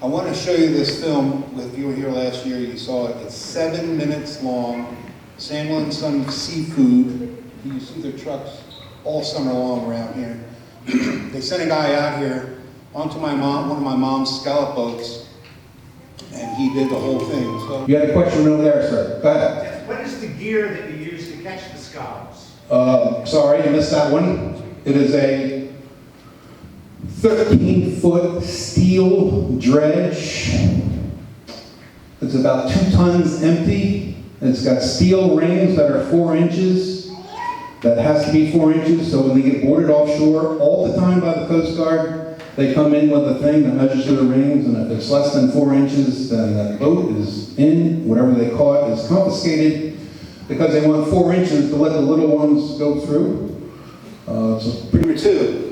I want to show you this film. If you were here last year, you saw it. It's 7 minutes long. Samuel and Son Seafood. You see their trucks all summer long around here. They sent a guy out here onto one of my mom's scallop boats, and he did the whole thing. So You had a question over there, sir. Go ahead. Yes, what is the gear that you use to catch the scallops? Sorry, you missed that one. It is a 13-foot steel dredge. It's about 2 tons empty. It's got steel rings that are 4 inches. That has to be 4 inches, so when they get boarded offshore, all the time by the Coast Guard, they come in with a thing that measures the rings, and if it's less than 4 inches, then that boat is in. Whatever they caught is confiscated, because they want 4 inches to let the little ones go through. So Number 2,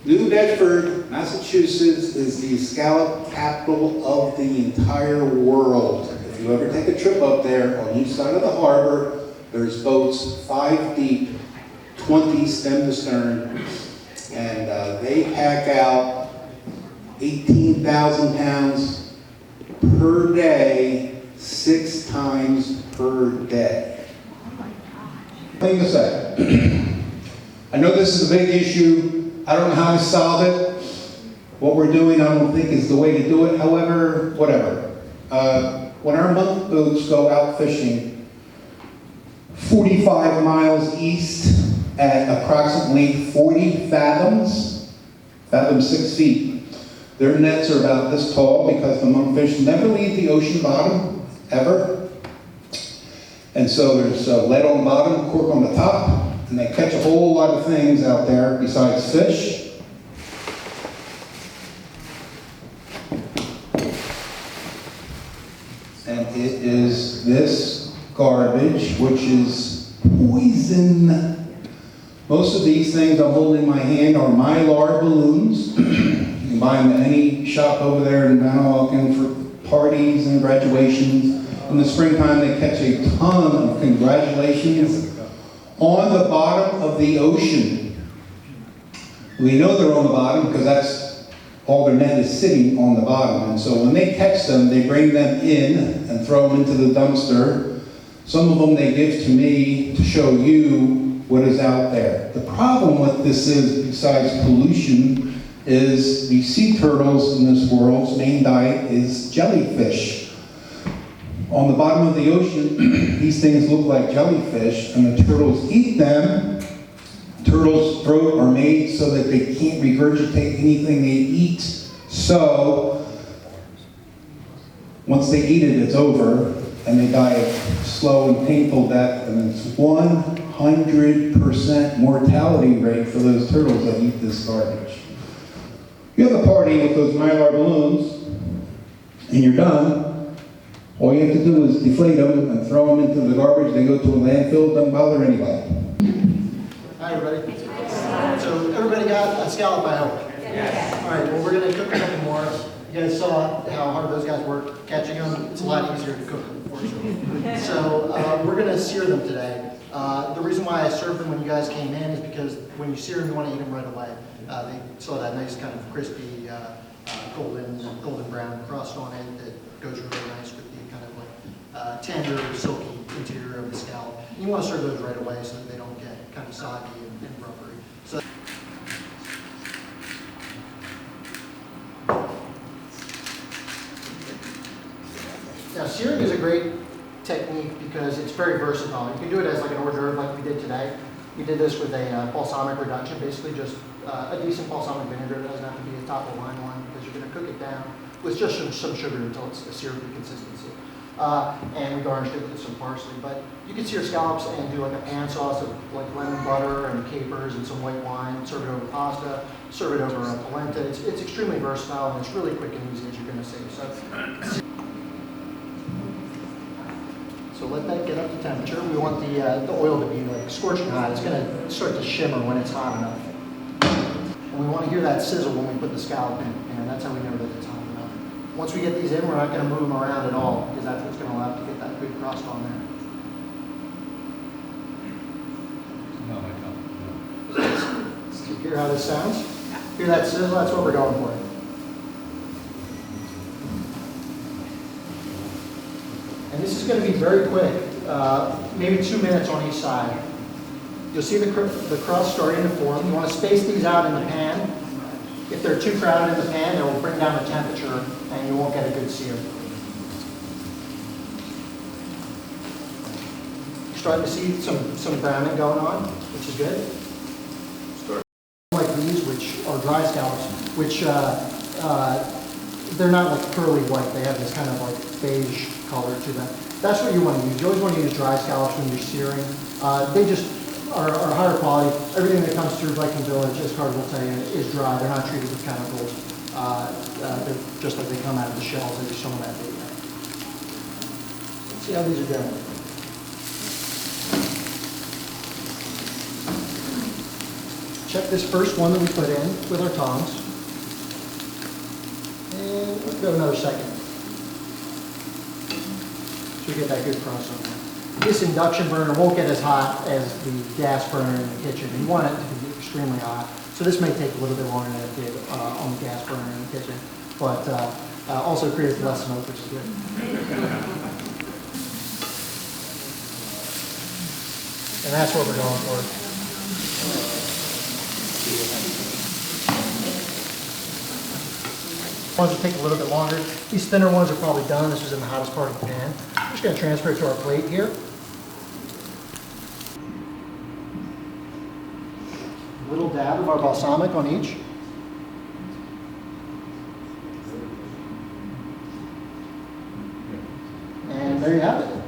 New Bedford, Massachusetts is the scallop capital of the entire world. If you ever take a trip up there on each side of the harbor, there's boats 5 deep, 20 stem to stern, and they pack out 18,000 pounds per day, 6 times per day. thing to say. I know this is a big issue. I don't know how to solve it. What we're doing, I don't think, is the way to do it. However, whatever. When our monk boats go out fishing 45 miles east at approximately 40 fathoms 6 feet, their nets are about this tall because the monkfish never leave the ocean bottom, ever. And so there's lead on the bottom, cork on the top, and they catch a whole lot of things out there besides fish. And it is this garbage, which is poison. Most of these things I'm holding in my hand are Mylar balloons. You can buy them at any shop over there in Manahawkin for parties and graduations. In the springtime, they catch a ton of congratulations on the bottom of the ocean. We know they're on the bottom because that's all their net is sitting on the bottom. And so when they catch them, they bring them in and throw them into the dumpster. Some of them they give to me to show you what is out there. The problem with this is, besides pollution, is the sea turtles in this world's main diet is jellyfish. On the bottom of the ocean, these things look like jellyfish, and the turtles eat them. Turtles' throat are made so that they can't regurgitate anything they eat. So, once they eat it, it's over, and they die a slow and painful death, and it's 100% mortality rate for those turtles that eat this garbage. You have a party with those Mylar balloons, and you're done. All you have to do is deflate them and throw them into the garbage. They go to a landfill, doesn't bother anybody. Hi, everybody. So everybody got a scallop, I hope? Yes. All right, well, we're going to cook a couple more. You guys saw how hard those guys work catching them. It's a lot easier to cook them, unfortunately. So we're going to sear them today. The reason why I served them when you guys came in is because when you sear them, you want to eat them right away. They saw that nice kind of crispy, golden brown crust on it that goes really nice with the kind of like tender, silky interior of the scallop. You want to serve those right away so that they don't get kind of soggy and rubbery. So now, searing is a great technique because it's very versatile. You can do it as like an hors d'oeuvre like we did today. We did this with a balsamic reduction, basically just a decent balsamic vinegar. It doesn't have to be a top of the line one because you're going to cook it down with just some sugar until it's a syrupy consistency. And we garnished it with some parsley. But you can sear scallops and do like a pan sauce of like lemon butter and capers and some white wine, serve it over pasta, serve it over a polenta. It's extremely versatile and it's really quick and easy, as you're going to see. So let that get up to temperature. We want the oil to be like scorching hot. It's going to start to shimmer when it's hot enough. And we want to hear that sizzle when we put the scallop in, and that's how we know that it's hot enough. Once we get these in, we're not going to move them around at all because that's what's going to allow it to get that good crust on there. So you hear how this sounds? Hear that sizzle? That's what we're going for. this is going to be very quick, maybe 2 minutes on each side. You'll see the crust starting to form. You want to space these out in the pan. If they're too crowded in the pan, they will bring down the temperature and you won't get a good sear. You're starting to see some browning going on, which is good. Like these, which are dry scallops, which they're not like pearly white. They have this kind of like beige color to them. That's what you want to use. You always want to use dry scallops when you're searing. They just are higher quality. Everything that comes through Viking Village, as Carter will tell you, is dry. They're not treated with chemicals. They're just like they come out of the shells that you saw them at the Let's see how these are going. Check this first one that we put in with our tongs. And let's go another second. So we get that good crust on there. This induction burner won't get as hot as the gas burner in the kitchen. You want it to be extremely hot. So this may take a little bit longer than it did on the gas burner in the kitchen, but also creates less smoke, which is good. And that's what we're going for. Ones that take a little bit longer. These thinner ones are probably done. This was in the hottest part of the pan. I'm just going to transfer it to our plate here. A little dab of our balsamic on each. And there you have it.